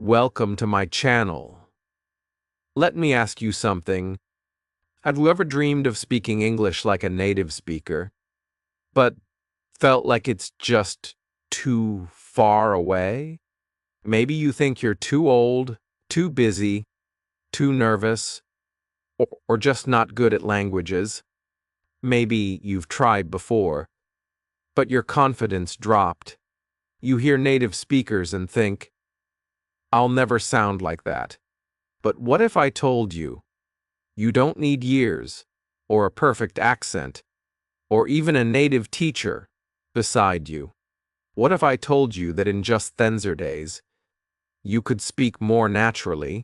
Welcome to my channel. Let me ask you something. Have you ever dreamed of speaking English like a native speaker, but felt like it's just too far away? Maybe you think you're too old, too busy, too nervous, or just not good at languages. Maybe you've tried before, but your confidence dropped. You hear native speakers and think, I'll never sound like that. But what if I told you, you don't need years, or a perfect accent, or even a native teacher beside you? What if I told you that in just Thenzer days, you could speak more naturally,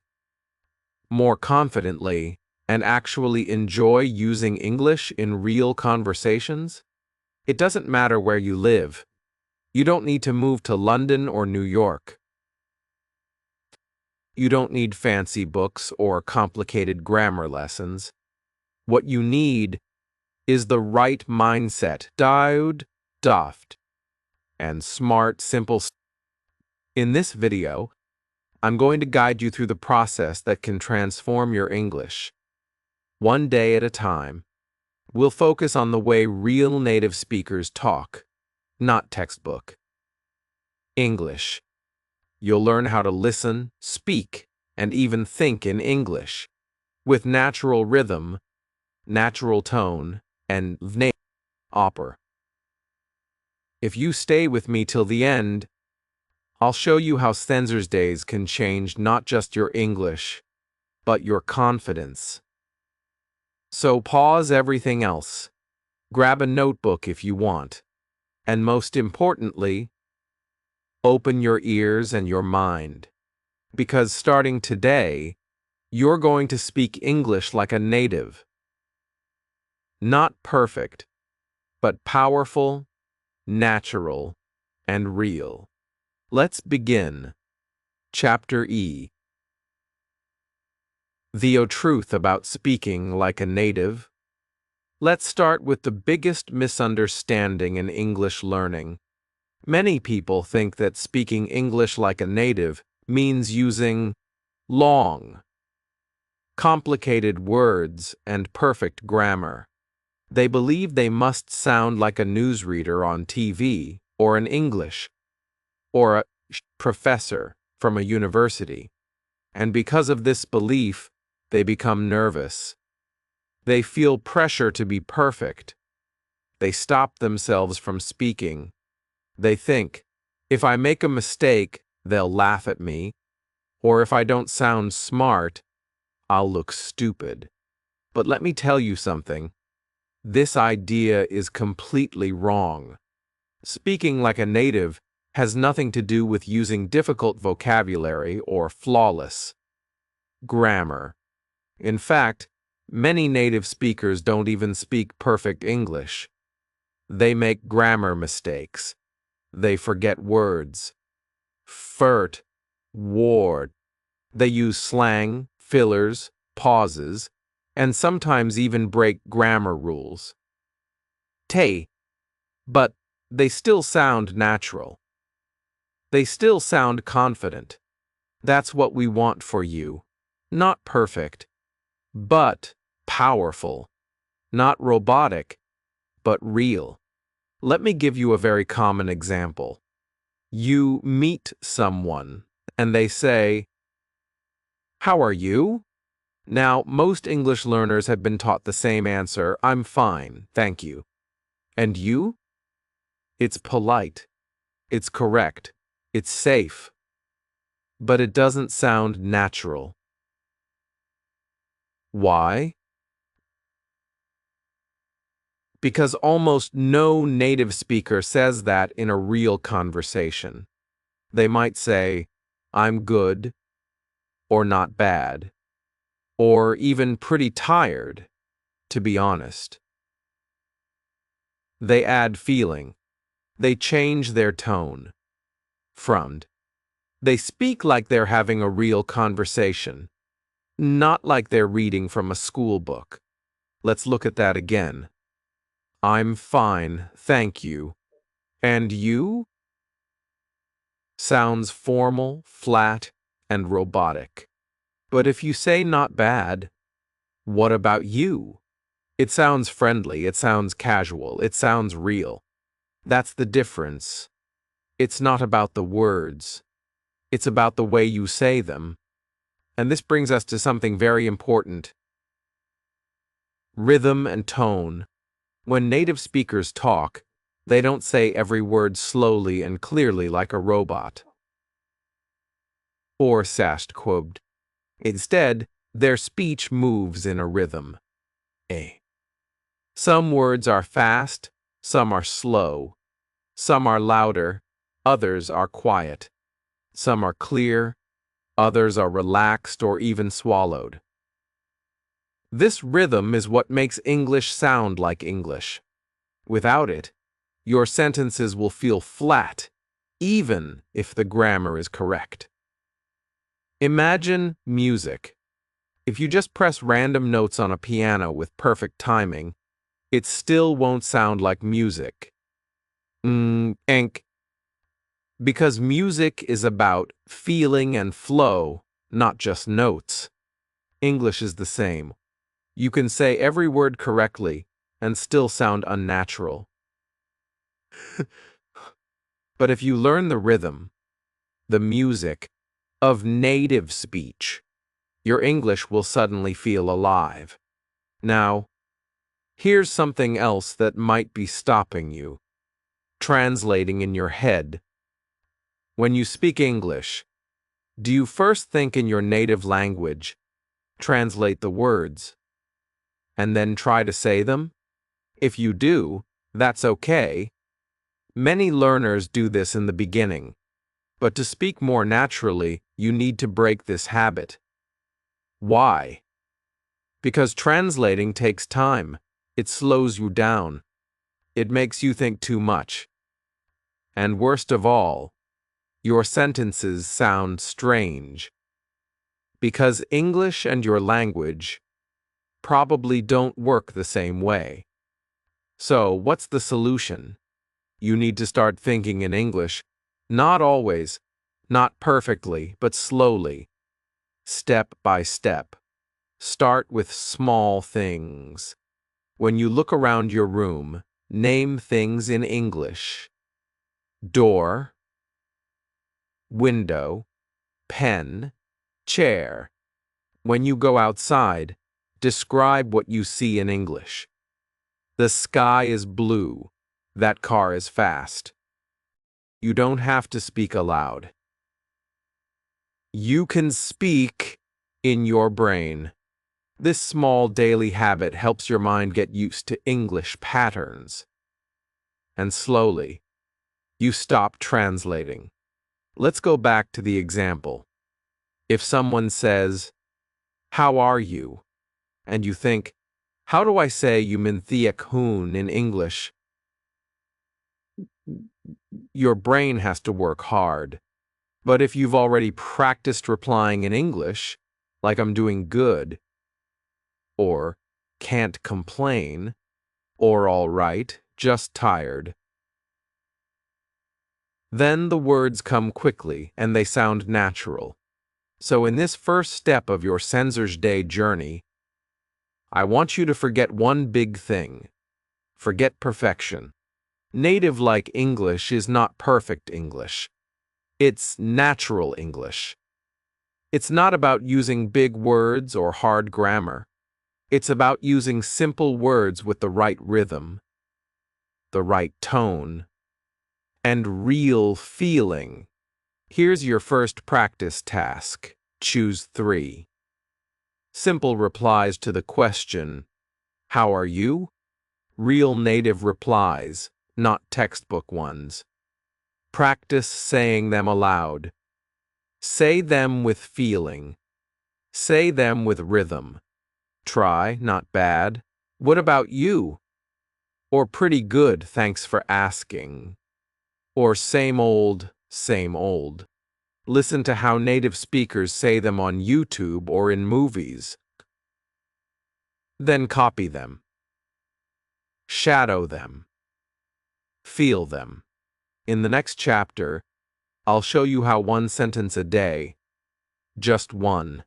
more confidently, and actually enjoy using English in real conversations? It doesn't matter where you live. You don't need to move to London or New York. You don't need fancy books or complicated grammar lessons. What you need is the right mindset, daft, and smart, simple. In this video, I'm going to guide you through the process that can transform your English. One day at a time, we'll focus on the way real native speakers talk, not textbook. English. You'll learn how to listen, speak, and even think in English, with natural rhythm, natural tone, and opera. If you stay with me till the end, I'll show you how Thenzer's days can change not just your English, but your confidence. So pause everything else, grab a notebook if you want, and most importantly, open your ears and your mind. Because starting today, you're going to speak English like a native. Not perfect, but powerful, natural, and real. Let's begin. Chapter E. The truth about speaking like a native. Let's start with the biggest misunderstanding in English learning. Many people think that speaking English like a native means using long, complicated words and perfect grammar. They believe they must sound like a newsreader on TV or an English or a professor from a university. And because of this belief, they become nervous. They feel pressure to be perfect. They stop themselves from speaking. They think, if I make a mistake, they'll laugh at me, or if I don't sound smart, I'll look stupid. But let me tell you something. This idea is completely wrong. Speaking like a native has nothing to do with using difficult vocabulary or flawless grammar. In fact, many native speakers don't even speak perfect English. They make grammar mistakes. They forget words. Ward. They use slang, fillers, pauses, and sometimes even break grammar rules. But they still sound natural. They still sound confident. That's what we want for you. Not perfect, but powerful. Not robotic, but real. Let me give you a very common example. You meet someone, and they say, "How are you?" Now, most English learners have been taught the same answer, "I'm fine, thank you." And you? It's polite. It's correct. It's safe. But it doesn't sound natural. Why? Because almost no native speaker says that in a real conversation. They might say, "I'm good," or "not bad," or even "pretty tired," to be honest. They add feeling. They change their tone. They speak like they're having a real conversation, not like they're reading from a school book. Let's look at that again. "I'm fine, thank you." And you? Sounds formal, flat, and robotic. But if you say not bad, what about you? It sounds friendly, it sounds casual, it sounds real. That's the difference. It's not about the words. It's about the way you say them. And this brings us to something very important. Rhythm and tone. When native speakers talk, they don't say every word slowly and clearly like a robot. Or sashed quote. Instead, their speech moves in a rhythm. Some words are fast, some are slow. Some are louder, others are quiet. Some are clear, others are relaxed or even swallowed. This rhythm is what makes English sound like English. Without it, your sentences will feel flat, even if the grammar is correct. Imagine music. If you just press random notes on a piano with perfect timing, it still won't sound like music. Because music is about feeling and flow, not just notes. English is the same. You can say every word correctly and still sound unnatural. But if you learn the rhythm, the music, of native speech, your English will suddenly feel alive. Now, here's something else that might be stopping you. Translating in your head. When you speak English, do you first think in your native language, translate the words, and then try to say them? If you do, that's okay. Many learners do this in the beginning. But to speak more naturally, you need to break this habit. Why? Because translating takes time. It slows you down. It makes you think too much. And worst of all, your sentences sound strange. Because English and your language probably don't work the same way. So, what's the solution? You need to start thinking in English, not always, not perfectly, but slowly, step by step. Start with small things. When you look around your room, name things in English. Door, window, pen, chair. When you go outside, describe what you see in English. The sky is blue. That car is fast. You don't have to speak aloud. You can speak in your brain. This small daily habit helps your mind get used to English patterns. And slowly, you stop translating. Let's go back to the example. If someone says, "How are you?" and you think, "How do I say Yuminthia Hoon in English?" Your brain has to work hard. But if you've already practiced replying in English, like "I'm doing good," or "can't complain," or "all right, just tired," then the words come quickly and they sound natural. So in this first step of your Sensor's Day journey, I want you to forget one big thing. Forget perfection. Native-like English is not perfect English. It's natural English. It's not about using big words or hard grammar. It's about using simple words with the right rhythm, the right tone, and real feeling. Here's your first practice task. Choose 3. Simple replies to the question, "How are you?" Real native replies, not textbook ones. Practice saying them aloud. Say them with feeling. Say them with rhythm. Try, not bad. What about you? Or pretty good, thanks for asking. Or same old, same old. Listen to how native speakers say them on YouTube or in movies. Then copy them. Shadow them. Feel them. In the next chapter, I'll show you how one sentence a day just one,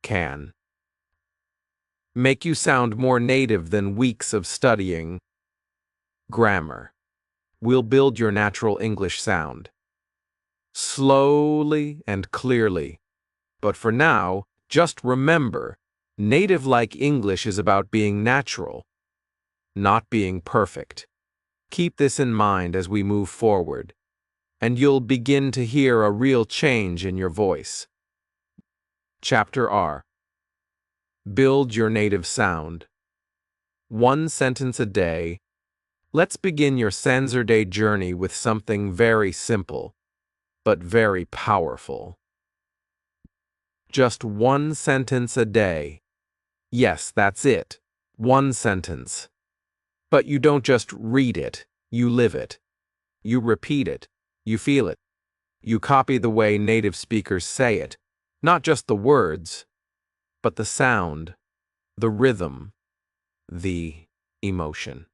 can make you sound more native than weeks of studying grammar. We'll build your natural English sound, slowly and clearly. But for now, just remember, native-like English is about being natural, not being perfect. Keep this in mind as we move forward, and you'll begin to hear a real change in your voice. Chapter R. Build your native sound. One sentence a day. Let's begin your Saturday journey with something very simple, but very powerful. Just one sentence a day. Yes, that's it. One sentence. But you don't just read it, you live it. You repeat it. You feel it. You copy the way native speakers say it. Not just the words, but the sound, the rhythm, the emotion.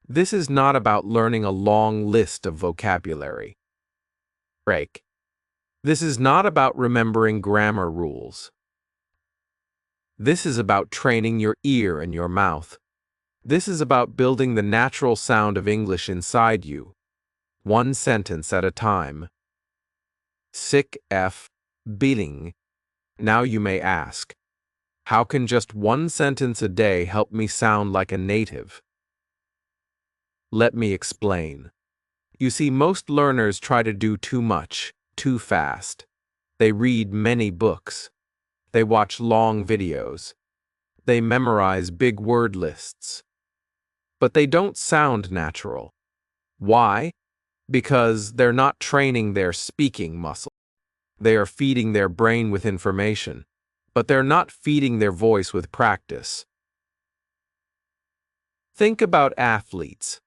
This is not about learning a long list of vocabulary. Break. This is not about remembering grammar rules. This is about training your ear and your mouth. This is about building the natural sound of English inside you, one sentence at a time. Sick F. Beating. Now you may ask, how can just one sentence a day help me sound like a native? Let me explain. You see, most learners try to do too much, too fast. They read many books. They watch long videos. They memorize big word lists. But they don't sound natural. Why? Because they're not training their speaking muscle. They are feeding their brain with information, but they're not feeding their voice with practice. Think about athletes.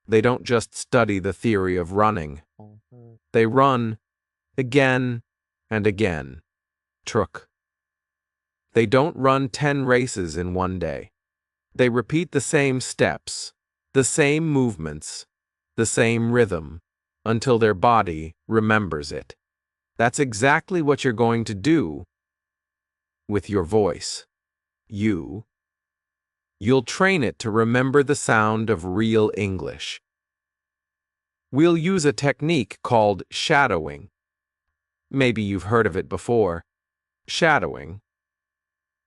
They don't just study the theory of running. They run again and again. Truck. They don't run 10 races in one day. They repeat the same steps, the same movements, the same rhythm, until their body remembers it. That's exactly what you're going to do with your voice. You'll train it to remember the sound of real English. We'll use a technique called shadowing. Maybe you've heard of it before. Shadowing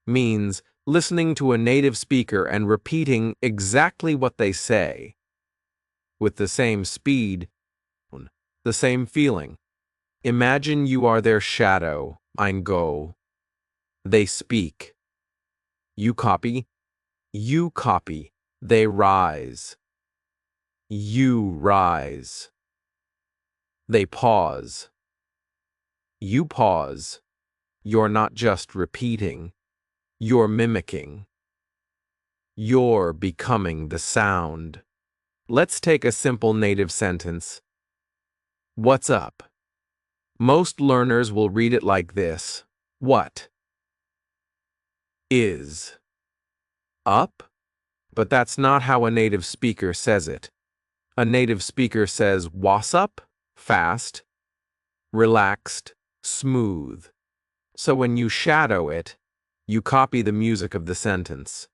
means listening to a native speaker and repeating exactly what they say, with the same speed, the same feeling. Imagine you are their shadow. Ein go. They speak. You copy. You copy. They rise. You rise. They pause. You pause. You're not just repeating. You're mimicking. You're becoming the sound. Let's take a simple native sentence. What's up? Most learners will read it like this. What is up? But that's not how a native speaker says it. A native speaker says what's up? Fast, relaxed, smooth. So when you shadow it, you copy the music of the sentence.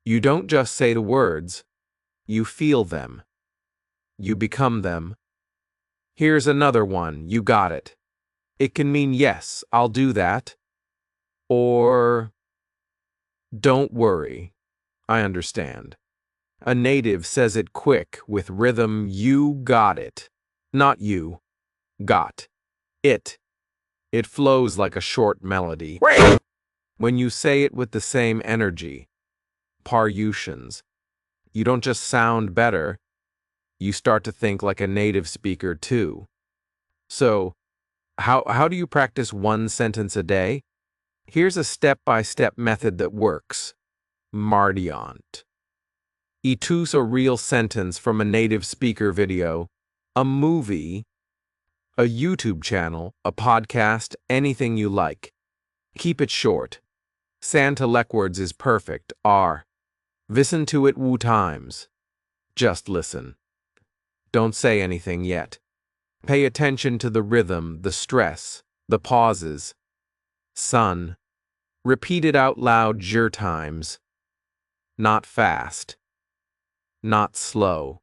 You don't just say the words, you feel them. You become them. Here's another one, you got it. It can mean yes, I'll do that. Or don't worry, I understand. A native says it quick with rhythm, you got it. Not you, got it. It flows like a short melody. When you say it with the same energy, parutions, you don't just sound better, you start to think like a native speaker too. So, how do you practice one sentence a day? Here's a step-by-step method that works. Mardiant. Choose a real sentence from a native speaker video, a movie, a YouTube channel, a podcast, anything you like. Keep it short. Santa Leckwords is perfect. Listen to it Wu times. Just listen. Don't say anything yet. Pay attention to the rhythm, the stress, the pauses. Sun. Repeat it out loud times. Not fast. Not slow.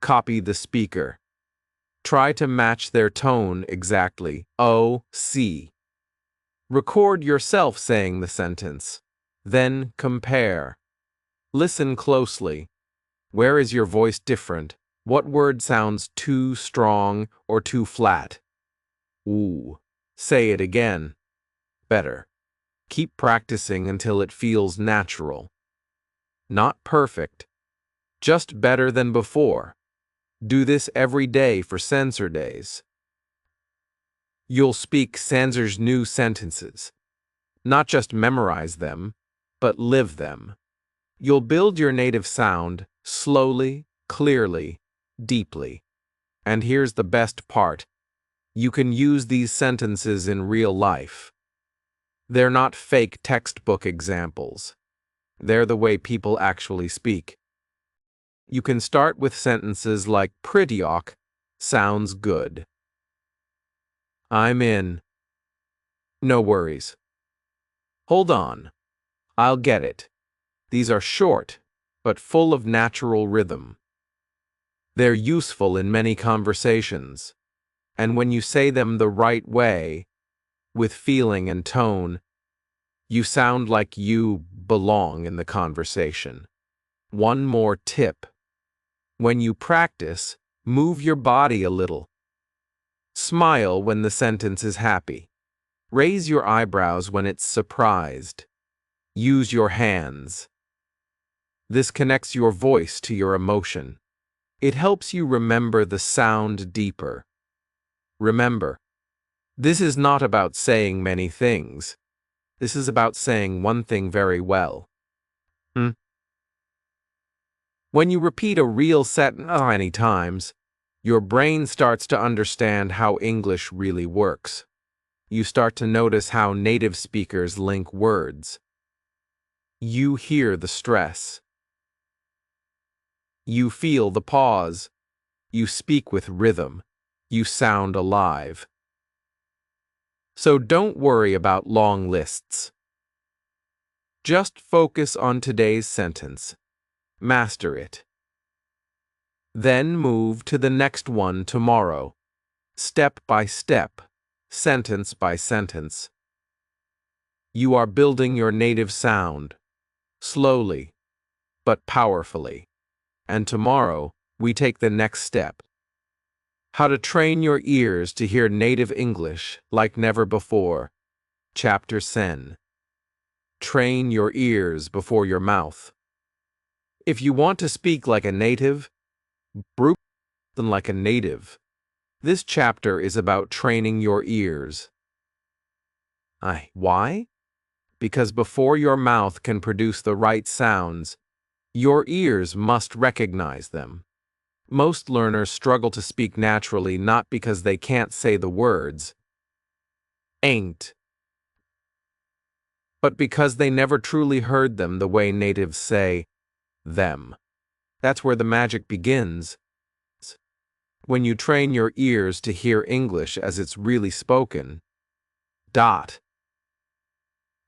Copy the speaker. Try to match their tone exactly. O-C. Record yourself saying the sentence. Then compare. Listen closely. Where is your voice different? What word sounds too strong or too flat? Ooh. Say it again. Better. Keep practicing until it feels natural. Not perfect. Just better than before. Do this every day for Censor Days. You'll speak Censor's new sentences. Not just memorize them, but live them. You'll build your native sound slowly, clearly, deeply. And here's the best part. You can use these sentences in real life. They're not fake textbook examples. They're the way people actually speak. You can start with sentences like pretty awk, sounds good. I'm in. No worries. Hold on. I'll get it. These are short, but full of natural rhythm. They're useful in many conversations, and when you say them the right way, with feeling and tone, you sound like you belong in the conversation. One more tip. When you practice, move your body a little. Smile when the sentence is happy. Raise your eyebrows when it's surprised. Use your hands. This connects your voice to your emotion. It helps you remember the sound deeper. Remember, this is not about saying many things. This is about saying one thing very well. When you repeat a real sentence many times, your brain starts to understand how English really works. You start to notice how native speakers link words. You hear the stress. You feel the pause. You speak with rhythm. You sound alive. So don't worry about long lists. Just focus on today's sentence. Master it. Then move to the next one tomorrow, step by step, sentence by sentence. You are building your native sound, slowly, but powerfully. And tomorrow, we take the next step. How to train your ears to hear native English like never before. Chapter 10. Train your ears before your mouth. If you want to speak like a native, brew them like a native. This chapter is about training your ears. Why? Because before your mouth can produce the right sounds, your ears must recognize them. Most learners struggle to speak naturally not because they can't say the words, ain't, but because they never truly heard them the way natives say them. That's where the magic begins. When you train your ears to hear English as it's really spoken.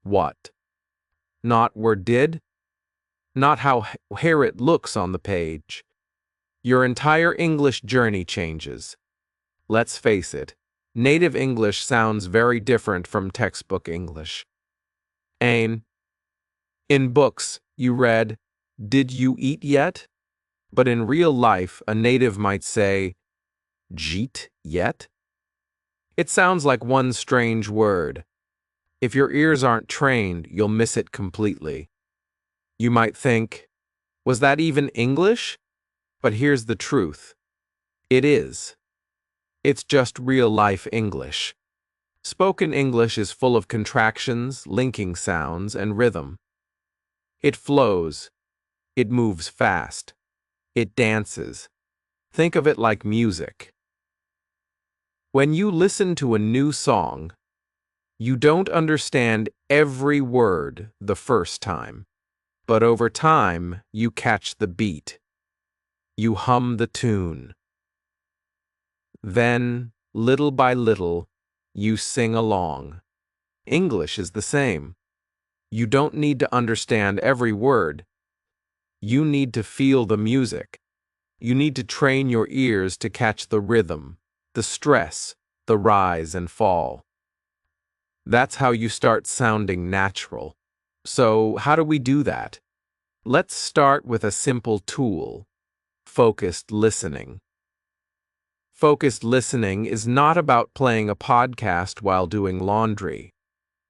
What? Not where did? Not how hair it looks on the page. Your entire English journey changes. Let's face it, native English sounds very different from textbook English. In books, you read, "Did you eat yet?" But in real life, a native might say, "Jeet yet?" It sounds like one strange word. If your ears aren't trained, you'll miss it completely. You might think, was that even English? But here's the truth. It is. It's just real-life English. Spoken English is full of contractions, linking sounds, and rhythm. It flows. It moves fast. It dances. Think of it like music. When you listen to a new song, you don't understand every word the first time, but over time, you catch the beat. You hum the tune. Then, little by little, you sing along. English is the same. You don't need to understand every word. You need to feel the music. You need to train your ears to catch the rhythm, the stress, the rise and fall. That's how you start sounding natural. So, how do we do that? Let's start with a simple tool: focused listening. Focused listening is not about playing a podcast while doing laundry.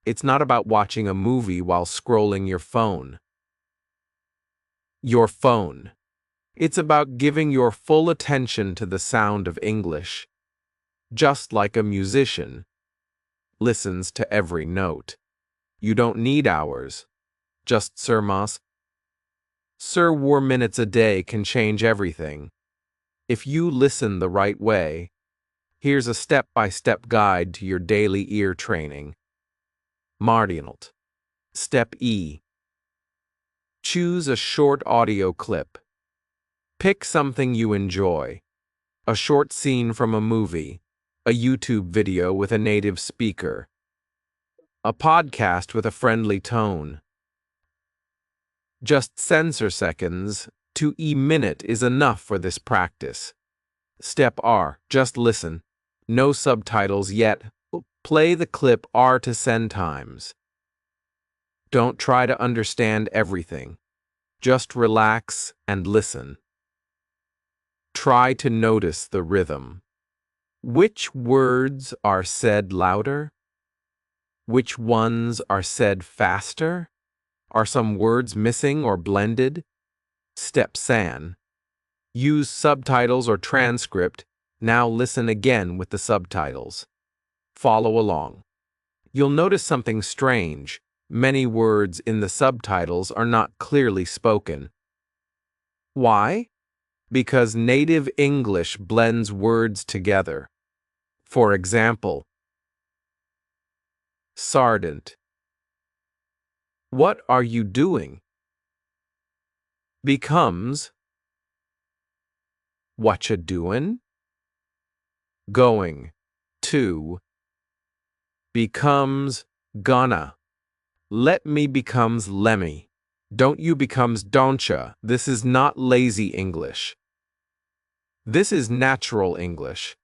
It's not about watching a movie while scrolling your phone. Your phone. It's about giving your full attention to the sound of English, just like a musician listens to every note. You don't need hours, just sermons. Sir War minutes a day can change everything. If you listen the right way, here's a step-by-step guide to your daily ear training. Mardinalt. Step E. Choose a short audio clip. Pick something you enjoy. A short scene from a movie, a YouTube video with a native speaker, a podcast with a friendly tone. Just censor seconds to e-minute is enough for this practice. Step R. Just listen. No subtitles yet. Play the clip R to 10 times. Don't try to understand everything. Just relax and listen. Try to notice the rhythm. Which words are said louder? Which ones are said faster? Are some words missing or blended? Step San. Use subtitles or transcript. Now listen again with the subtitles. Follow along. You'll notice something strange. Many words in the subtitles are not clearly spoken. Why? Because native English blends words together. For example, Sardent. What are you doing? Becomes what you doing? Going to becomes gonna. Let me becomes lemmy. Don't you becomes don'tcha. This is not lazy English. This is natural English.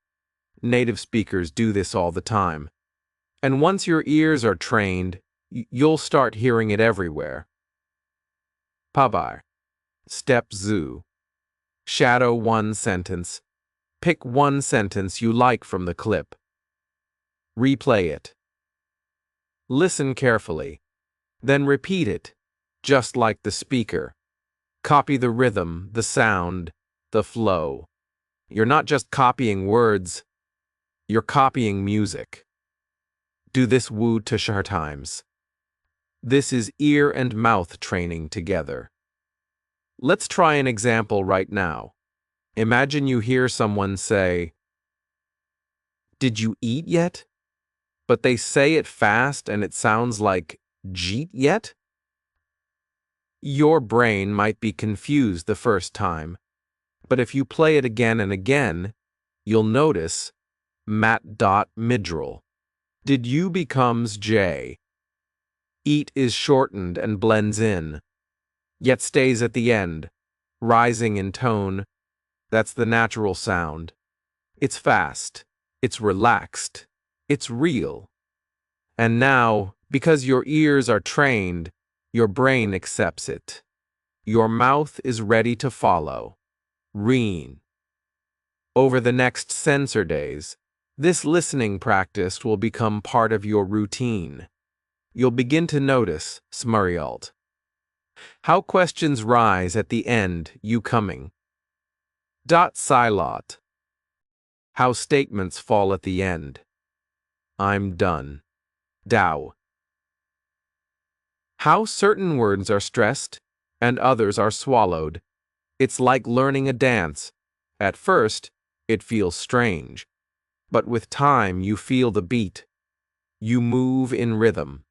Native speakers do this all the time. And once your ears are trained, you'll start hearing it everywhere. Pabar. Step Zoo. Shadow one sentence. Pick one sentence you like from the clip. Replay it. Listen carefully. Then repeat it, just like the speaker. Copy the rhythm, the sound, the flow. You're not just copying words, you're copying music. Do this Wu Tushar times. This is ear and mouth training together. Let's try an example right now. Imagine you hear someone say, "Did you eat yet?" But they say it fast and it sounds like "jeet yet?" Your brain might be confused the first time, but if you play it again and again, you'll notice mat dot midral. Did you becomes J. Eat is shortened and blends in, yet stays at the end, rising in tone. That's the natural sound. It's fast, it's relaxed, it's real. And now, because your ears are trained, your brain accepts it. Your mouth is ready to follow. Reen. Over the next censor days, this listening practice will become part of your routine. You'll begin to notice, Smurialt, how questions rise at the end, you coming. Silot. How statements fall at the end. I'm done. Dow. How certain words are stressed and others are swallowed. It's like learning a dance. At first, it feels strange, but with time you feel the beat. You move in rhythm.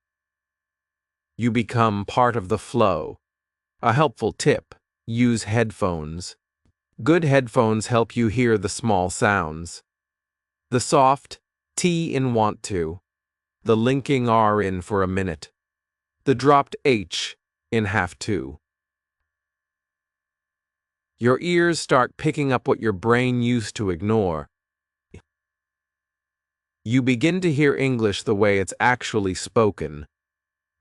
You become part of the flow. A helpful tip: use headphones. Good headphones help you hear the small sounds. The soft T in want to. the linking R in for a minute, the dropped H in half two. Your ears start picking up what your brain used to ignore. You begin to hear English the way it's actually spoken,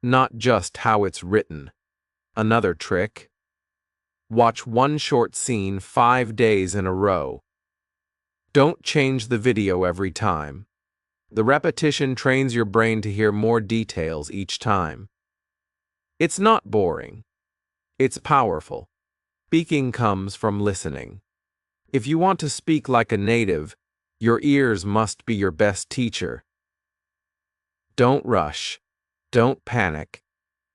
not just how it's written. Another trick: watch one short scene 5 days in a row. Don't change the video every time. The repetition trains your brain to hear more details each time. It's not boring. It's powerful. Speaking comes from listening. If you want to speak like a native, your ears must be your best teacher. Don't rush. Don't panic.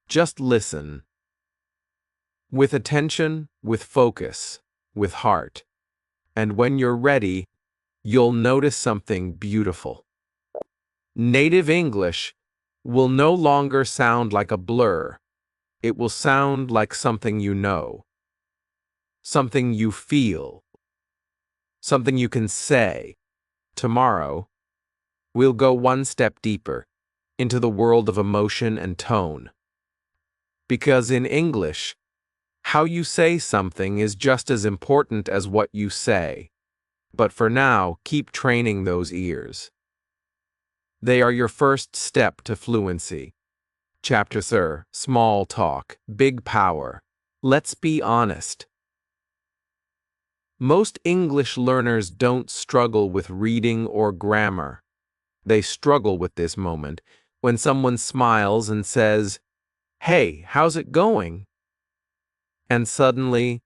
Just listen. With attention, with focus, with heart. And when you're ready, you'll notice something beautiful. Native English will no longer sound like a blur. It will sound like something you know, something you feel, something you can say. Tomorrow, we'll go one step deeper into the world of emotion and tone. Because in English, how you say something is just as important as what you say. But for now, keep training those ears. They are your first step to fluency. Chapter 3: Small Talk, Big Power. Let's be honest. Most English learners don't struggle with reading or grammar. They struggle with this moment when someone smiles and says, "Hey, how's it going?" And suddenly,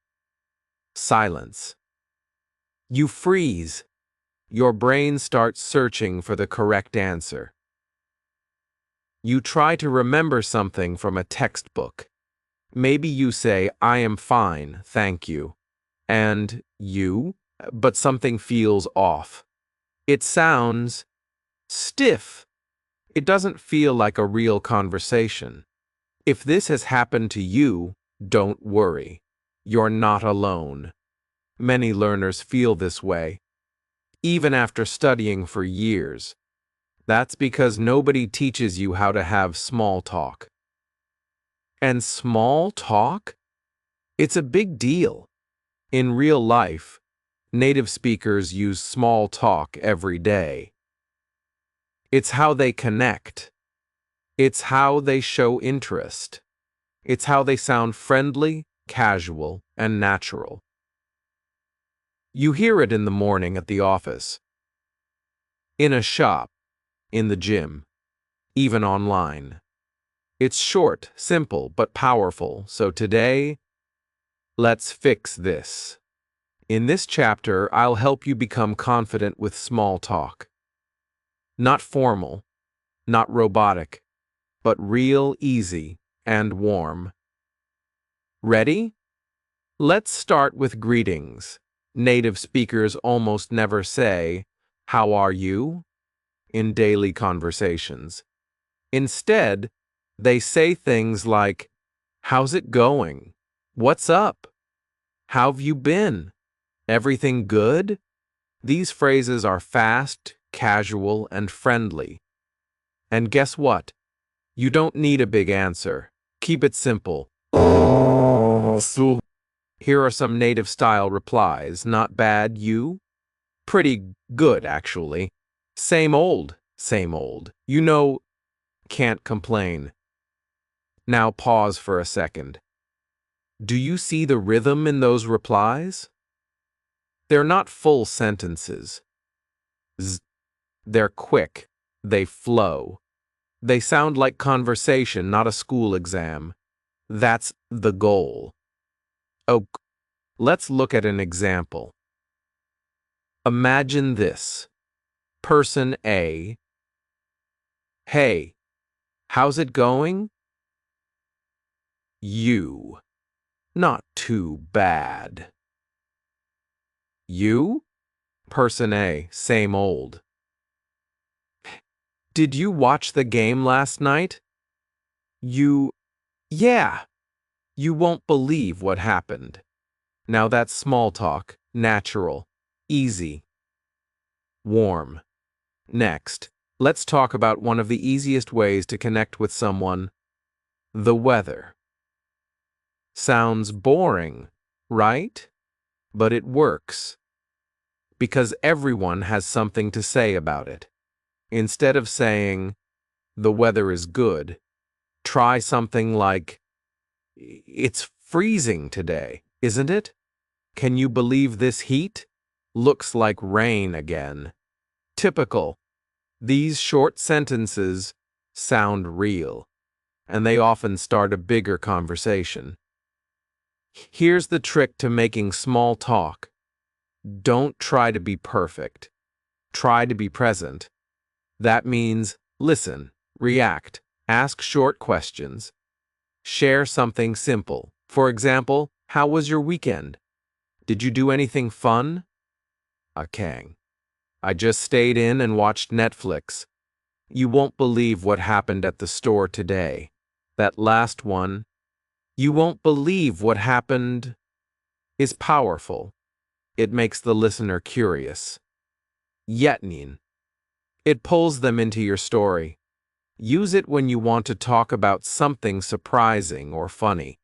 silence. You freeze. Your brain starts searching for the correct answer. You try to remember something from a textbook. Maybe you say, "I am fine, thank you." And you? But something feels off. It sounds stiff. It doesn't feel like a real conversation. If this has happened to you, don't worry. You're not alone. Many learners feel this way, even after studying for years. That's because nobody teaches you how to have small talk. And small talk? It's a big deal. In real life, native speakers use small talk every day. It's how they connect. It's how they show interest. It's how they sound friendly, casual, and natural. You hear it in the morning at the office, in a shop, in the gym, even online. It's short, simple, but powerful. So today, let's fix this. In this chapter, I'll help you become confident with small talk. Not formal, not robotic, but real, easy, and warm. Ready? Let's start with greetings. Native speakers almost never say, "How are you?" in daily conversations. Instead, they say things like, "How's it going? What's up? How've you been? Everything good?" These phrases are fast, casual, and friendly. And guess what? You don't need a big answer. Keep it simple. Here are some native-style replies. Not bad, you? Pretty good, actually. Same old, same old. You know, can't complain. Now pause for a second. Do you see the rhythm in those replies? They're not full sentences. They're quick. They flow. They sound like conversation, not a school exam. That's the goal. Oh, let's look at an example. Imagine this. Person A. Hey, how's it going? You. Not too bad. You? Person A. Same old. Did you watch the game last night? You. Yeah. You won't believe what happened. Now that's small talk, natural, easy, warm. Next, Let's talk about one of the easiest ways to connect with someone: the weather. Sounds boring, right? But it works, because everyone has something to say about it. Instead of saying, "The weather is good," try something like, "It's freezing today, isn't it? Can you believe this heat? Looks like rain again." Typical. These short sentences sound real, and they often start a bigger conversation. Here's the trick to making small talk. Don't try to be perfect. Try to be present. That means listen, react, ask short questions, share something simple. For example, how was your weekend? Did you do anything fun? Kang. I just stayed in and watched Netflix. You won't believe what happened at the store today. That last one, you won't believe what happened, is powerful. It makes the listener curious. Yetnin. It pulls them into your story. Use it when you want to talk about something surprising or funny.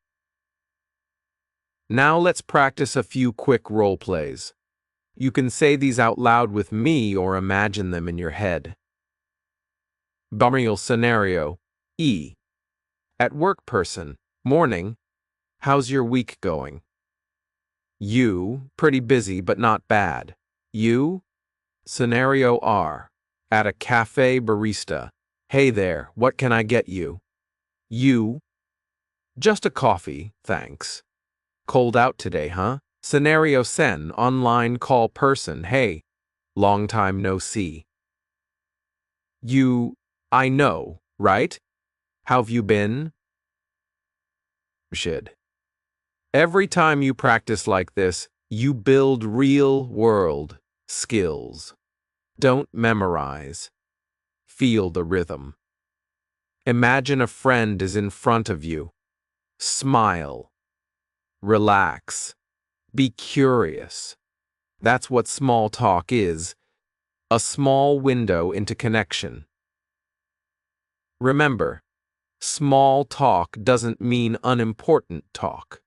Now let's practice a few quick role plays. You can say these out loud with me or imagine them in your head. Burial scenario. E. At work person. Morning. How's your week going? You. Pretty busy but not bad. You. Scenario R. At a cafe barista. Hey there, what can I get you? You. Just a coffee, thanks. Cold out today, huh? Scenario Sen. Online call person. Hey, long time no see. You. I know, right? How've you been? Shid. Every time you practice like this, you build real-world skills. Don't memorize. Feel the rhythm. Imagine a friend is in front of you. Smile. Relax. Be curious. That's what small talk is. A small window into connection. Remember, small talk doesn't mean unimportant talk.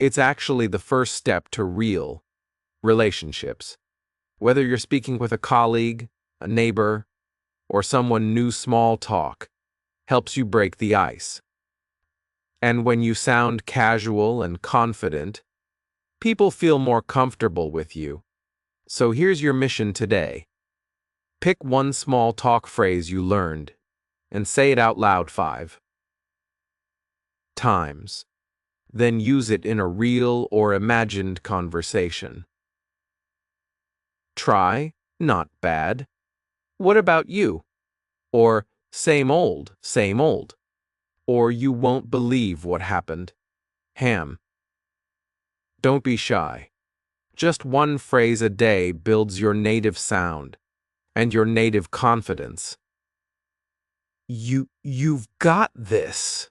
It's actually the first step to real relationships. Whether you're speaking with a colleague, a neighbor, or someone new, small talk helps you break the ice. And when you sound casual and confident, people feel more comfortable with you. So here's your mission today. Pick one small talk phrase you learned and say it out loud 5 times. Then use it in a real or imagined conversation. Try, not bad. What about you? Or same old, same old. Or you won't believe what happened. Ham. Don't be shy. Just one phrase a day builds your native sound and your native confidence. You've got this.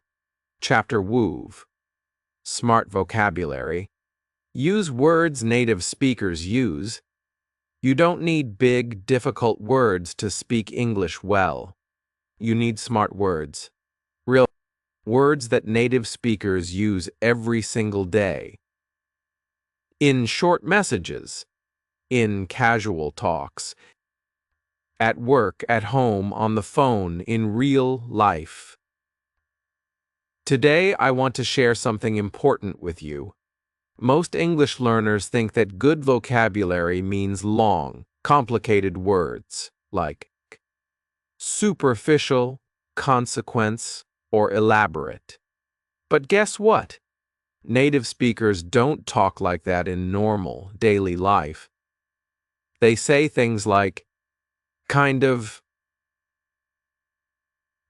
Chapter Woov. Smart vocabulary. Use words native speakers use. You don't need big, difficult words to speak English well. You need smart words. Real words that native speakers use every single day. In short messages, in casual talks, at work, at home, on the phone, in real life. Today, I want to share something important with you. Most English learners think that good vocabulary means long, complicated words, like superficial, consequence, or elaborate. But guess what? Native speakers don't talk like that in normal, daily life. They say things like, kind of,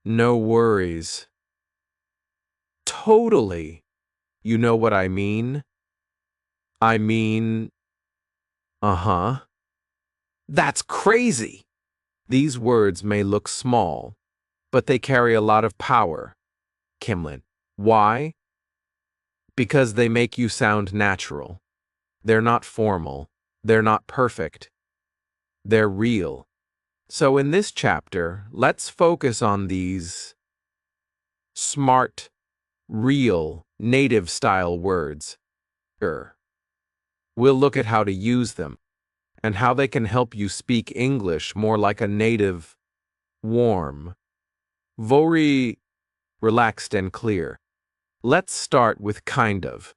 no worries, totally, you know what I mean? I mean, uh-huh. That's crazy! These words may look small, but they carry a lot of power. Kimlin. Why? Because they make you sound natural. They're not formal. They're not perfect. They're real. So in this chapter, let's focus on these smart, real, native-style words. We'll look at how to use them and how they can help you speak English more like a native, warm, very relaxed and clear. Let's start with kind of.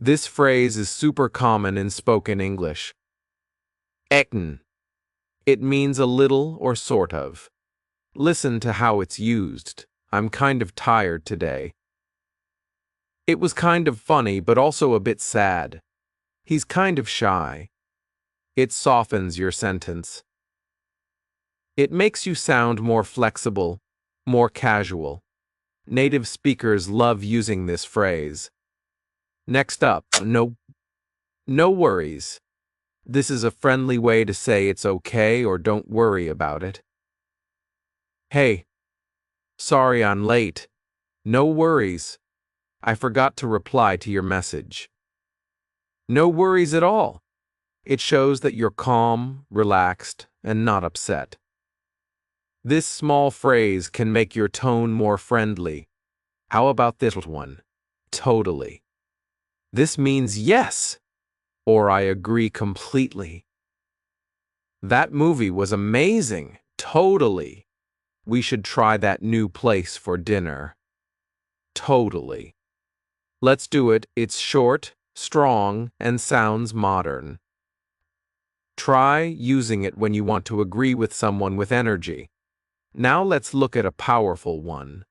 This phrase is super common in spoken English. Ecken. It means a little or sort of. Listen to how it's used. I'm kind of tired today. It was kind of funny, but also a bit sad. He's kind of shy. It softens your sentence. It makes you sound more flexible, more casual. Native speakers love using this phrase. Next up, no worries. This is a friendly way to say it's okay or don't worry about it. Hey, sorry I'm late. No worries. I forgot to reply to your message. No worries at all. It shows that you're calm, relaxed, and not upset. This small phrase can make your tone more friendly. How about this one? Totally. This means yes, or I agree completely. That movie was amazing. Totally. We should try that new place for dinner. Totally. Let's do it. It's short, strong, and sounds modern. Try using it when you want to agree with someone with energy. Now let's look at a powerful one.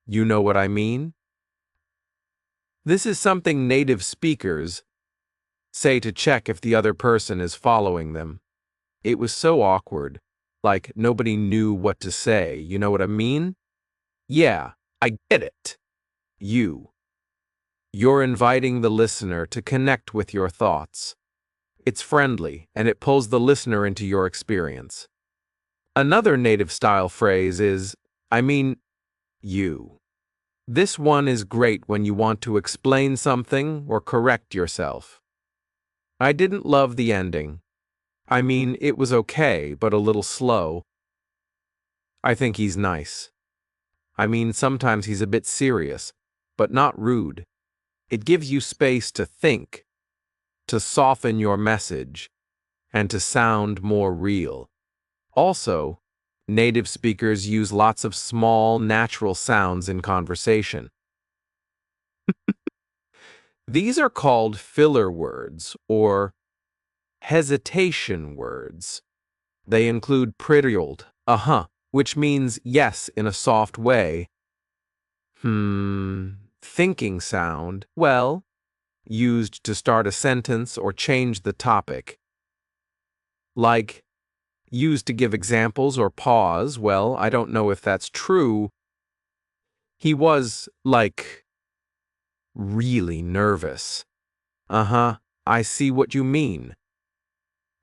You know what I mean? This is something native speakers say to check if the other person is following them. It was so awkward, like nobody knew what to say. You know what I mean? Yeah, I get it. You're inviting the listener to connect with your thoughts. It's friendly, and it pulls the listener into your experience. Another native-style phrase is, I mean, you. This one is great when you want to explain something or correct yourself. I didn't love the ending. I mean, it was okay, but a little slow. I think he's nice. I mean, sometimes he's a bit serious, but not rude. It gives you space to think, to soften your message, and to sound more real. Also, native speakers use lots of small, natural sounds in conversation. These are called filler words or hesitation words. They include pretty old, which means yes in a soft way. Thinking sound, well, used to start a sentence or change the topic. Like, used to give examples or pause, well, I don't know if that's true. He was, like, really nervous. I see what you mean.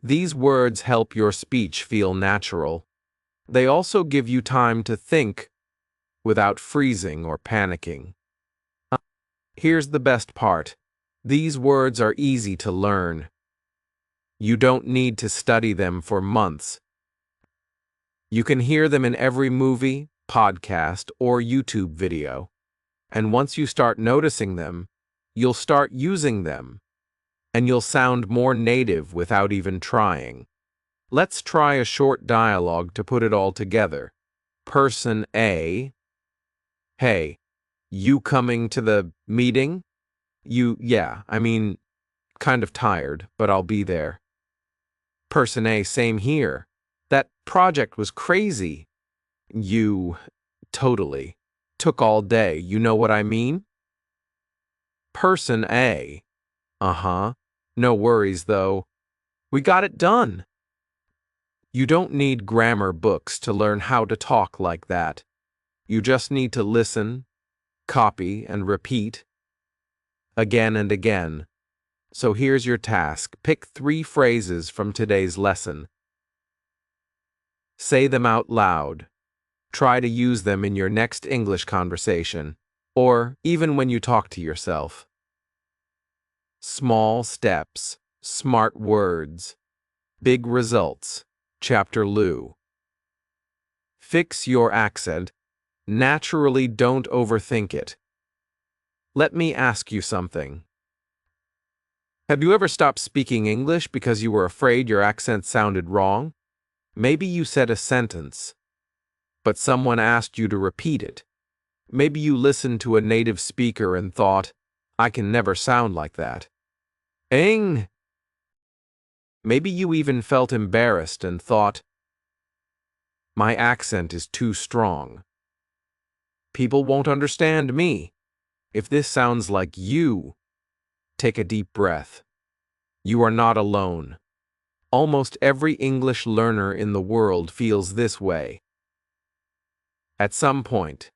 These words help your speech feel natural. They also give you time to think without freezing or panicking. Here's the best part. These words are easy to learn. You don't need to study them for months. You can hear them in every movie, podcast, or YouTube video. And once you start noticing them, you'll start using them, and you'll sound more native without even trying. Let's try a short dialogue to put it all together. Person A. Hey, you coming to the meeting? Yeah, I mean, kind of tired, but I'll be there. Person A, same here. That project was crazy. Totally. Took all day, you know what I mean? Person A, no worries though. We got it done. You don't need grammar books to learn how to talk like that. You just need to listen, copy, and repeat again and again. So here's your task. Pick 3 phrases from today's lesson. Say them out loud. Try to use them in your next English conversation, or even when you talk to yourself. Small steps, smart words, big results. Chapter Lu. Fix your accent. Naturally, don't overthink it. Let me ask you something. Have you ever stopped speaking English because you were afraid your accent sounded wrong? Maybe you said a sentence, but someone asked you to repeat it. Maybe you listened to a native speaker and thought, I can never sound like that. Eng! Maybe you even felt embarrassed and thought, my accent is too strong. People won't understand me. If this sounds like you, take a deep breath. You are not alone. Almost every English learner in the world feels this way at some point.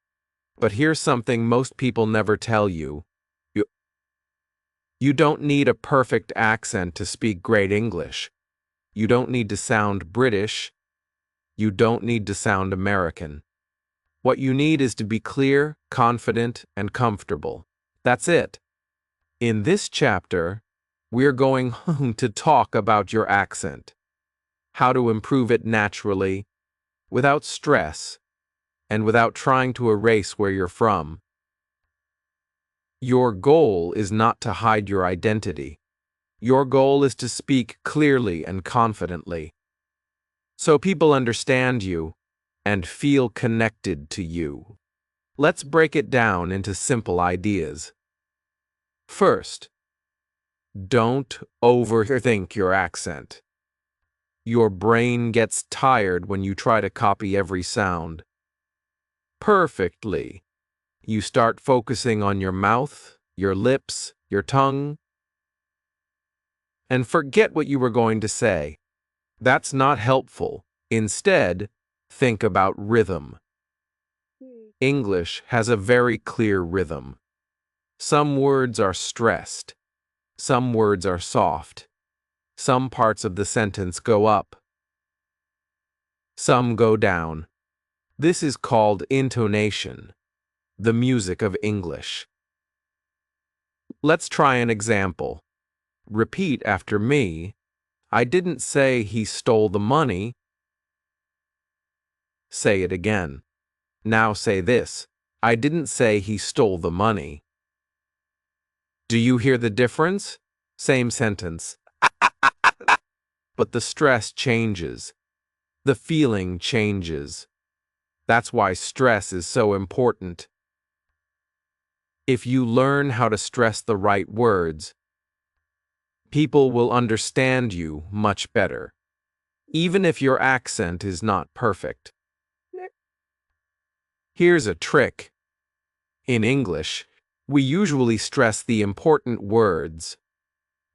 But here's something most people never tell you. You don't need a perfect accent to speak great English. You don't need to sound British. You don't need to sound American. What you need is to be clear, confident, and comfortable. That's it. In this chapter, we're going to talk about your accent, how to improve it naturally, without stress, and without trying to erase where you're from. Your goal is not to hide your identity. Your goal is to speak clearly and confidently, so people understand you and feel connected to you. Let's break it down into simple ideas. First, don't overthink your accent. Your brain gets tired when you try to copy every sound perfectly. You start focusing on your mouth, your lips, your tongue, and forget what you were going to say. That's not helpful. Instead, think about rhythm. English has a very clear rhythm. Some words are stressed. Some words are soft. Some parts of the sentence go up. Some go down. This is called intonation, the music of English. Let's try an example. Repeat after me. I didn't say he stole the money. Say it again. Now say this. I didn't say he stole the money. Do you hear the difference? Same sentence. But the stress changes. The feeling changes. That's why stress is so important. If you learn how to stress the right words, people will understand you much better, even if your accent is not perfect. Here's a trick. In English, we usually stress the important words,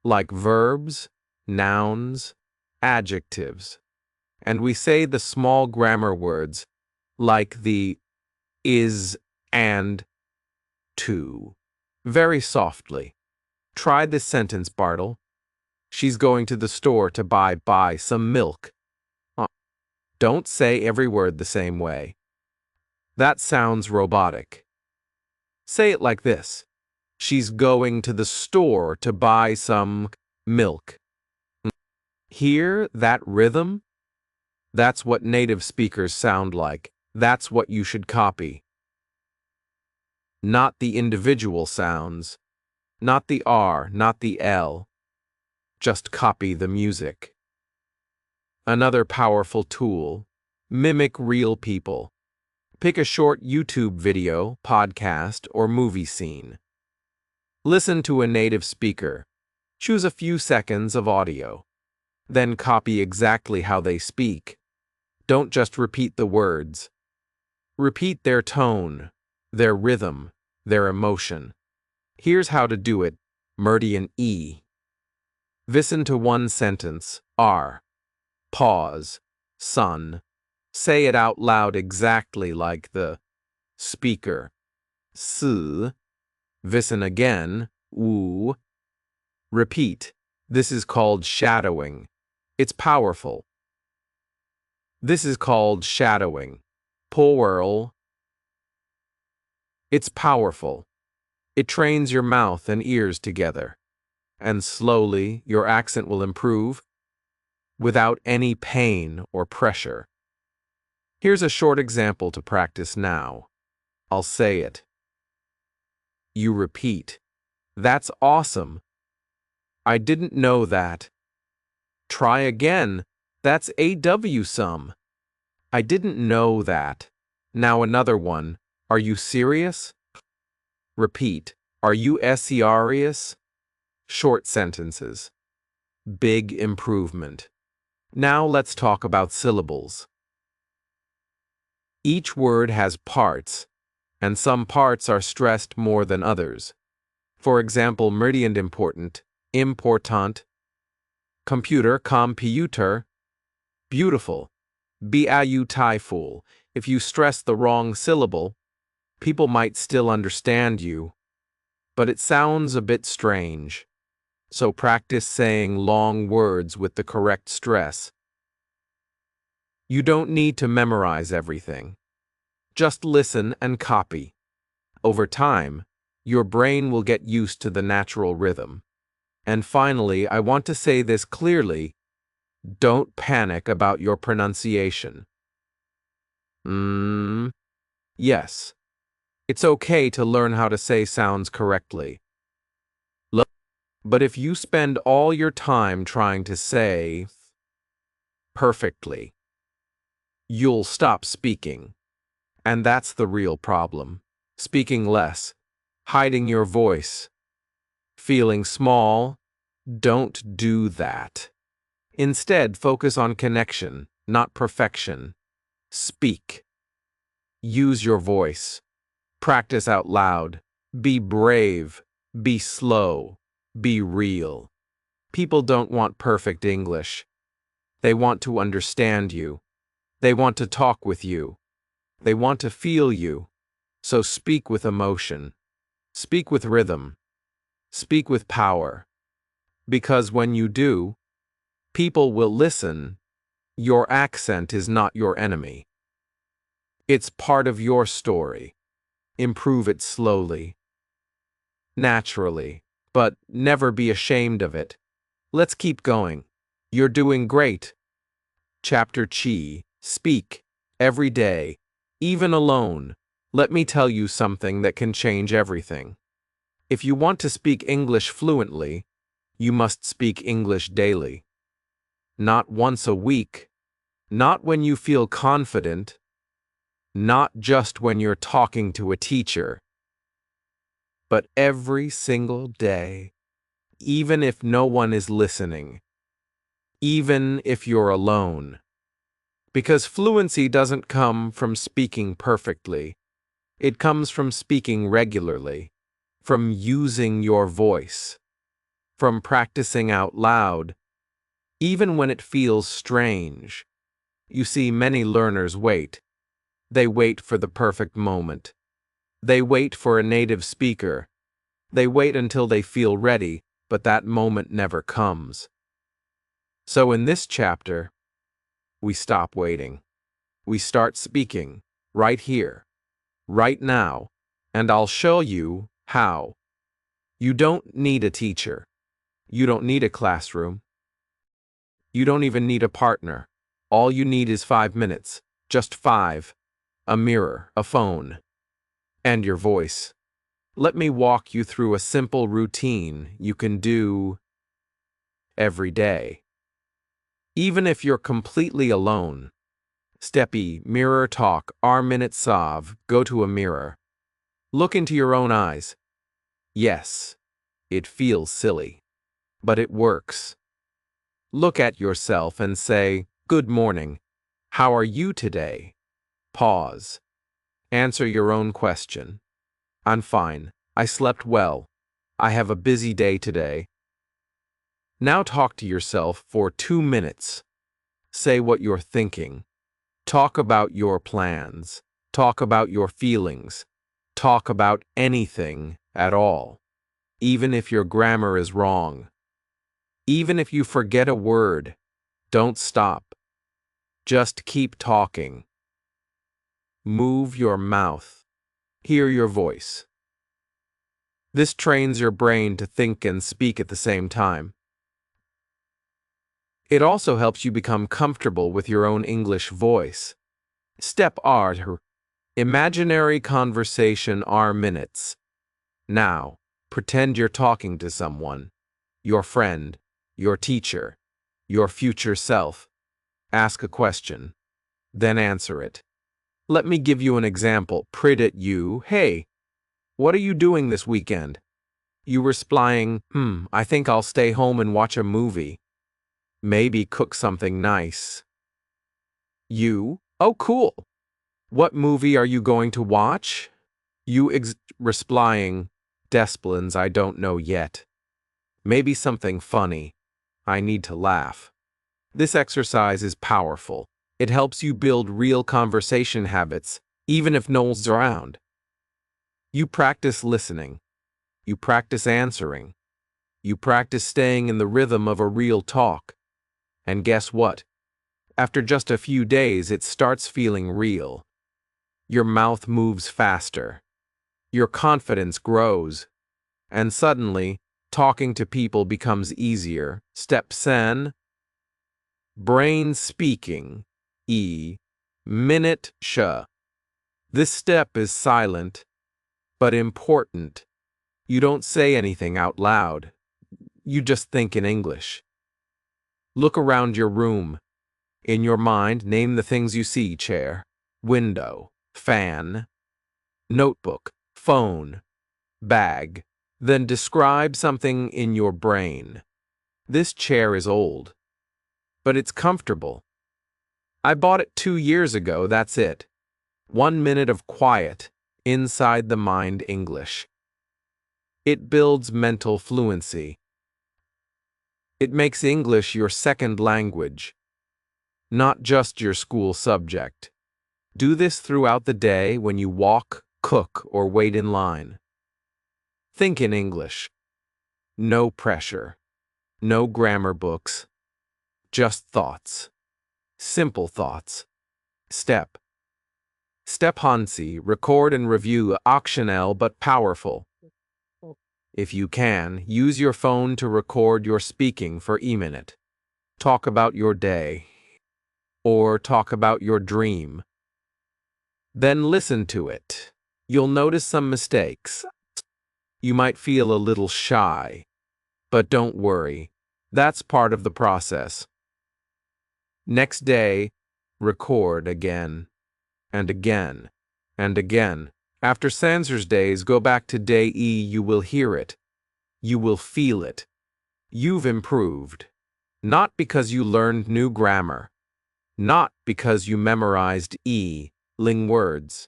like verbs, nouns, adjectives, and we say the small grammar words, like the is and to, very softly. Try this sentence, Bartle. She's going to the store to buy some milk. Don't say every word the same way. That sounds robotic. Say it like this. She's going to the store to buy some milk. Hear that rhythm? That's what native speakers sound like. That's what you should copy. Not the individual sounds. Not the R, not the L. Just copy the music. Another powerful tool. Mimic real people. Pick a short YouTube video, podcast, or movie scene. Listen to a native speaker. Choose a few seconds of audio. Then copy exactly how they speak. Don't just repeat the words. Repeat their tone, their rhythm, their emotion. Here's how to do it. Meridian E. Listen to one sentence. R. Pause. Sun. Say it out loud exactly like the speaker. S. Listen again. Wu. Repeat. This is called shadowing. It's powerful. This is called shadowing. Powerful. It's powerful. It trains your mouth and ears together. And slowly, your accent will improve. without any pain or pressure. Here's a short example to practice now. I'll say it. You repeat. That's awesome. I didn't know that. Try again. That's awesome. I didn't know that. Now another one. Are you serious? Repeat. Are you serious? Short sentences. Big improvement. Now let's talk about syllables. Each word has parts, and some parts are stressed more than others. For example, meridian important, important, computer, computer, beautiful, beautiful. If you stress the wrong syllable, people might still understand you, but it sounds a bit strange. So practice saying long words with the correct stress. You don't need to memorize everything. Just listen and copy. Over time, your brain will get used to the natural rhythm. And finally, I want to say this clearly. Don't panic about your pronunciation. Yes. It's okay to learn how to say sounds correctly. But if you spend all your time trying to say perfectly, you'll stop speaking. And that's the real problem. Speaking less, hiding your voice, feeling small. Don't do that. Instead, focus on connection, not perfection. Speak. Use your voice. Practice out loud. Be brave. Be slow. Be real. People don't want perfect English. They want to understand you. They want to talk with you. They want to feel you. So speak with emotion. Speak with rhythm. Speak with power. Because when you do, people will listen. Your accent is not your enemy. It's part of your story. Improve it slowly, naturally, but never be ashamed of it. Let's keep going. You're doing great. Chapter Chi. Speak. Every day. Even alone. Let me tell you something that can change everything. If you want to speak English fluently, you must speak English daily. Not once a week. Not when you feel confident. Not just when you're talking to a teacher. But every single day. Even if no one is listening. Even if you're alone. Because fluency doesn't come from speaking perfectly. It comes from speaking regularly, from using your voice, from practicing out loud, even when it feels strange. You see, many learners wait. They wait for the perfect moment. They wait for a native speaker. They wait until they feel ready, but that moment never comes. So in this chapter, we stop waiting. We start speaking, right here, right now, and I'll show you how. You don't need a teacher. You don't need a classroom. You don't even need a partner. All you need is 5 minutes, just 5, a mirror, a phone, and your voice. Let me walk you through a simple routine you can do every day. Even if you're completely alone. Steppy, mirror talk, minute sav, go to a mirror. Look into your own eyes. Yes, it feels silly, but it works. Look at yourself and say, "Good morning. How are you today?" Pause. Answer your own question. "I'm fine. I slept well. I have a busy day today." Now talk to yourself for 2 minutes. Say what you're thinking. Talk about your plans. Talk about your feelings. Talk about anything at all. Even if your grammar is wrong. Even if you forget a word, don't stop. Just keep talking. Move your mouth. Hear your voice. This trains your brain to think and speak at the same time. It also helps you become comfortable with your own English voice. Step R. Imaginary conversation R minutes. Now, pretend you're talking to someone. Your friend, your teacher, your future self. Ask a question, then answer it. Let me give you an example. Prit you, hey, what are you doing this weekend? You replying, I think I'll stay home and watch a movie. Maybe cook something nice. You, oh cool. What movie are you going to watch? You replying, Desplins, I don't know yet. Maybe something funny. I need to laugh. This exercise is powerful. It helps you build real conversation habits, even if no one's around. You practice listening. You practice answering. You practice staying in the rhythm of a real talk. And guess what? After just a few days, it starts feeling real. Your mouth moves faster. Your confidence grows. And suddenly, talking to people becomes easier. Step 10. Brain speaking. Minute sh. This step is silent, but important. You don't say anything out loud. You just think in English. Look around your room. In your mind, name the things you see: chair, window, fan, notebook, phone, bag. Then describe something in your brain. This chair is old, but it's comfortable. I bought it 2 years ago, that's it. 1 minute of quiet, inside the mind English. It builds mental fluency. It makes English your second language, not just your school subject. Do this throughout the day when you walk, cook, or wait in line. Think in English. No pressure. No grammar books. Just thoughts. Simple thoughts. Step Hansi, record and review optional but powerful. If you can, use your phone to record your speaking for e-minute. Talk about your day. Or talk about your dream. Then listen to it. You'll notice some mistakes. You might feel a little shy. But don't worry. That's part of the process. Next day, record again. And again. And again. After Sansor's days, go back to day E. You will hear it. You will feel it. You've improved. Not because you learned new grammar. Not because you memorized ling words.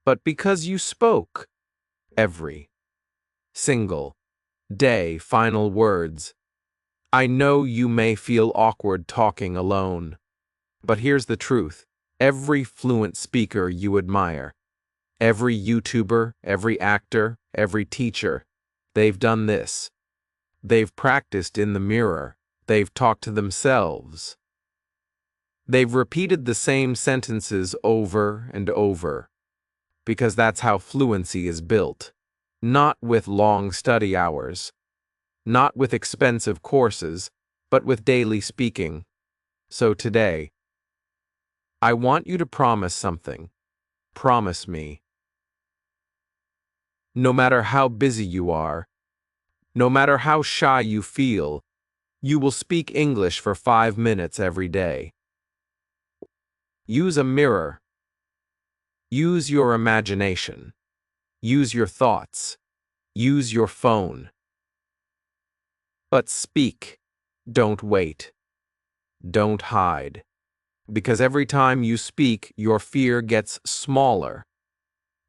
But because you spoke every single day final words. I know you may feel awkward talking alone. But here's the truth. Every fluent speaker you admire, every YouTuber, every actor, every teacher, they've done this. They've practiced in the mirror. They've talked to themselves. They've repeated the same sentences over and over, because that's how fluency is built. Not with long study hours, not with expensive courses, but with daily speaking. So today, I want you to promise something. Promise me. No matter how busy you are, no matter how shy you feel, you will speak English for 5 minutes every day. Use a mirror. Use your imagination. Use your thoughts. Use your phone. But speak. Don't wait. Don't hide. Because every time you speak, your fear gets smaller.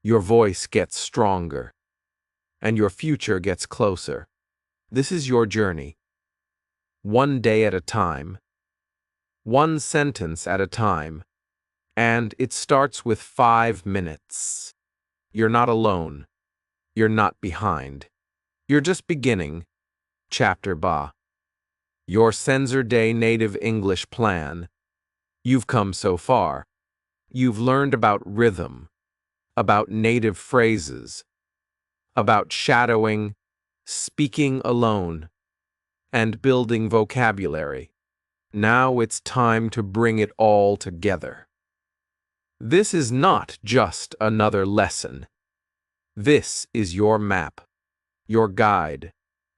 Your voice gets stronger. And your future gets closer. This is your journey. One day at a time. One sentence at a time. And it starts with 5 minutes. You're not alone. You're not behind. You're just beginning. Chapter Ba. Your Sensor Day Native English Plan. You've come so far. You've learned about rhythm, about native phrases, about shadowing, speaking alone, and building vocabulary. Now it's time to bring it all together. This is not just another lesson. This is your map, your guide,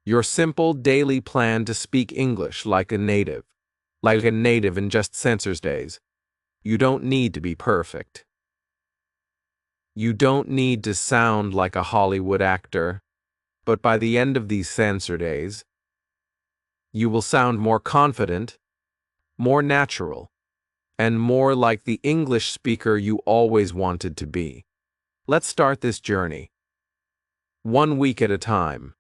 your simple daily plan to speak English like a native in just census days. You don't need to be perfect. You don't need to sound like a Hollywood actor, but by the end of these censor days, you will sound more confident, more natural, and more like the English speaker you always wanted to be. Let's start this journey. 1 week at a time.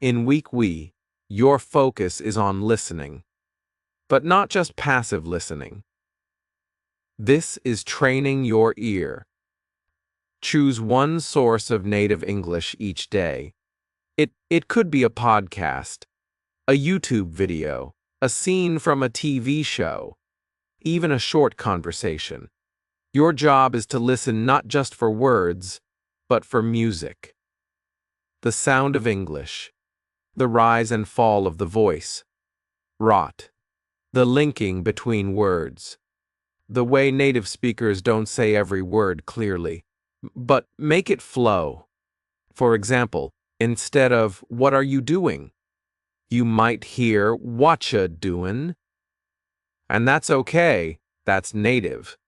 In week we, your focus is on listening, but not just passive listening. This is training your ear. Choose one source of native English each day. It could be a podcast, a YouTube video, a scene from a TV show, even a short conversation. Your job is to listen not just for words, but for music. The sound of English, the rise and fall of the voice, rot, the linking between words, the way native speakers don't say every word clearly, but make it flow. For example, instead of, "What are you doing?" you might hear, "Whatcha doin'?" And that's okay, that's native.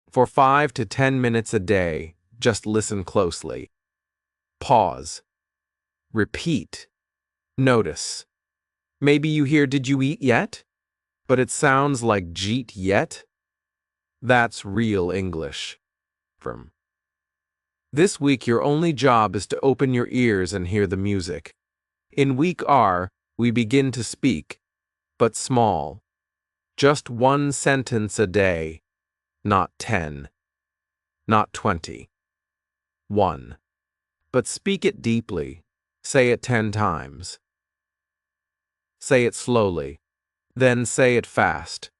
For 5 to 10 minutes a day, just listen closely. Pause. Repeat. Notice. Maybe you hear, "Did you eat yet?" But it sounds like "jeet yet." That's real English. From this week, your only job is to open your ears and hear the music. In week R, we begin to speak, but small. Just 1 sentence a day, not 10, not 20. 1. But speak it deeply. Say it 10 times. Say it slowly. Then say it fast.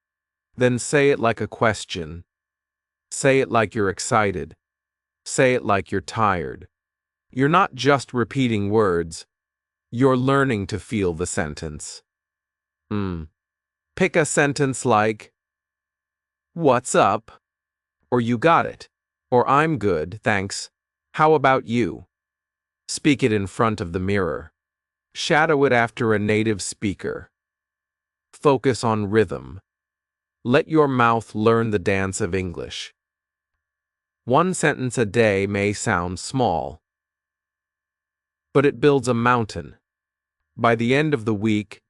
Then say it like a question. Say it like you're excited. Say it like you're tired. You're not just repeating words. You're learning to feel the sentence. Pick a sentence like, "What's up?" Or "You got it." Or "I'm good, thanks. How about you?" Speak it in front of the mirror. Shadow it after a native speaker. Focus on rhythm. Let your mouth learn the dance of English. 1 sentence a day may sound small, but it builds a mountain. By the end of the week,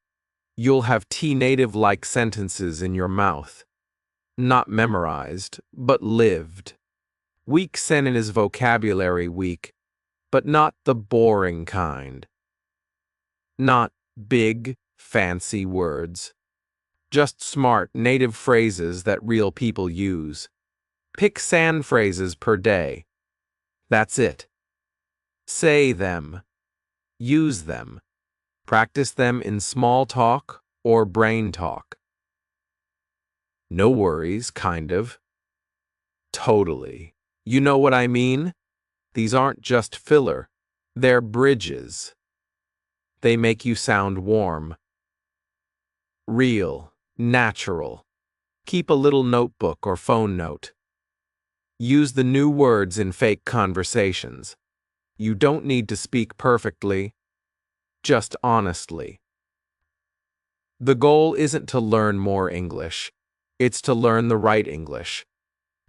you'll have native-like sentences in your mouth. Not memorized, but lived. Week 7 is vocabulary week, but not the boring kind. Not big, fancy words. Just smart, native phrases that real people use. Pick sand phrases per day. That's it. Say them. Use them. Practice them in small talk or brain talk. No worries, kind of. Totally. You know what I mean? These aren't just filler. They're bridges. They make you sound warm. Real. Natural. Keep a little notebook or phone note. Use the new words in fake conversations. You don't need to speak perfectly, just honestly. The goal isn't to learn more English. It's to learn the right English.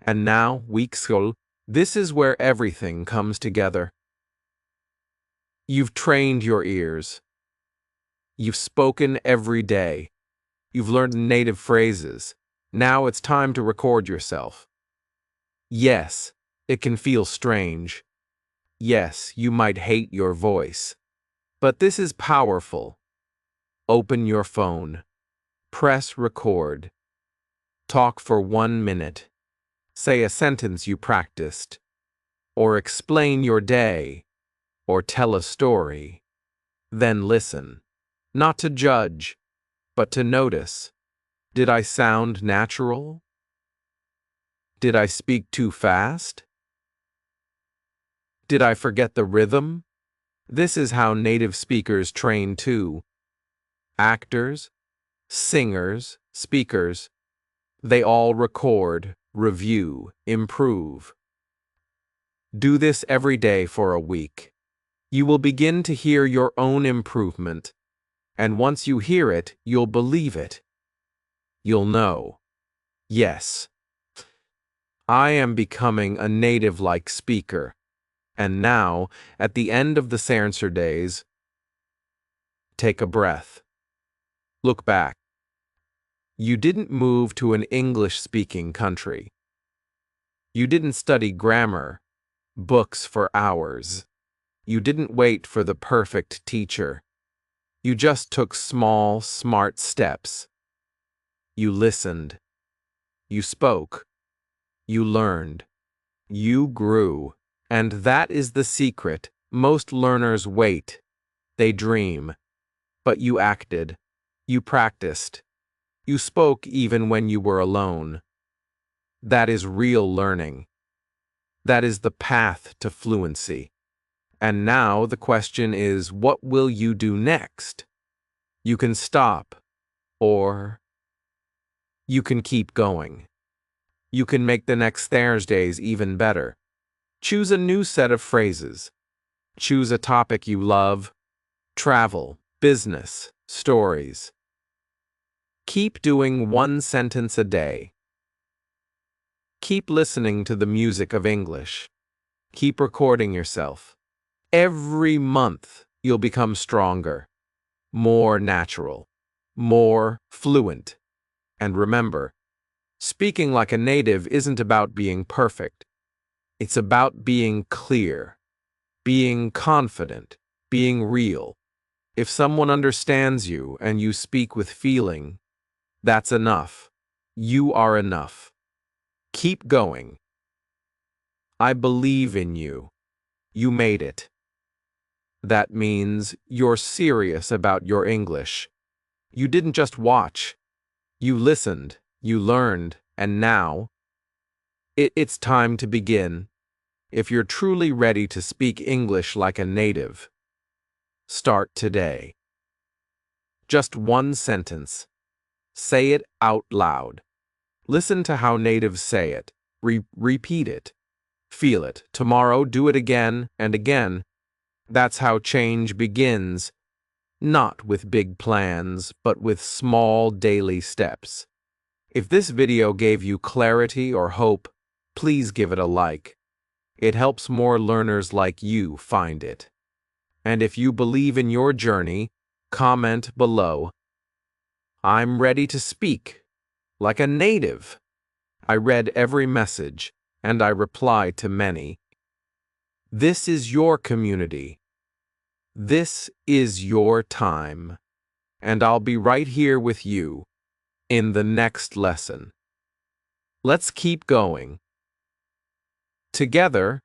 And now, week 6, this is where everything comes together. You've trained your ears. You've spoken every day. You've learned native phrases. Now it's time to record yourself. Yes, it can feel strange. Yes, you might hate your voice. But this is powerful. Open your phone. Press record. Talk for 1 minute. Say a sentence you practiced. Or explain your day. Or tell a story. Then listen. Not to judge, but to notice. Did I sound natural? Did I speak too fast? Did I forget the rhythm? This is how native speakers train too. Actors, singers, speakers, they all record, review, improve. Do this every day for a week. You will begin to hear your own improvement, and once you hear it, you'll believe it. You'll know, yes, I am becoming a native-like speaker. And now, at the end of the Seancer days, take a breath. Look back. You didn't move to an English-speaking country. You didn't study grammar, books for hours. You didn't wait for the perfect teacher. You just took small, smart steps. You listened. You spoke. You learned. You grew. And that is the secret. Most learners wait. They dream. But you acted. You practiced. You spoke even when you were alone. That is real learning. That is the path to fluency. And now the question is, what will you do next? You can stop, or you can keep going. You can make the next Thursdays even better. Choose a new set of phrases. Choose a topic you love. Travel, business, stories. Keep doing one sentence a day. Keep listening to the music of English. Keep recording yourself. Every month, you'll become stronger, more natural, more fluent. And remember, speaking like a native isn't about being perfect. It's about being clear, being confident, being real. If someone understands you and you speak with feeling, that's enough. You are enough. Keep going. I believe in you. You made it. That means you're serious about your English. You didn't just watch. You listened, you learned, and now it's time to begin. If you're truly ready to speak English like a native, start today. Just one sentence. Say it out loud. Listen to how natives say it. Repeat it. Feel it. Tomorrow, do it again and again. That's how change begins. Not with big plans, but with small daily steps. If this video gave you clarity or hope, please give it a like. It helps more learners like you find it. And if you believe in your journey, comment below. I'm ready to speak, like a native. I read every message, and I reply to many. This is your community. This is your time. And I'll be right here with you in the next lesson. Let's keep going. Together,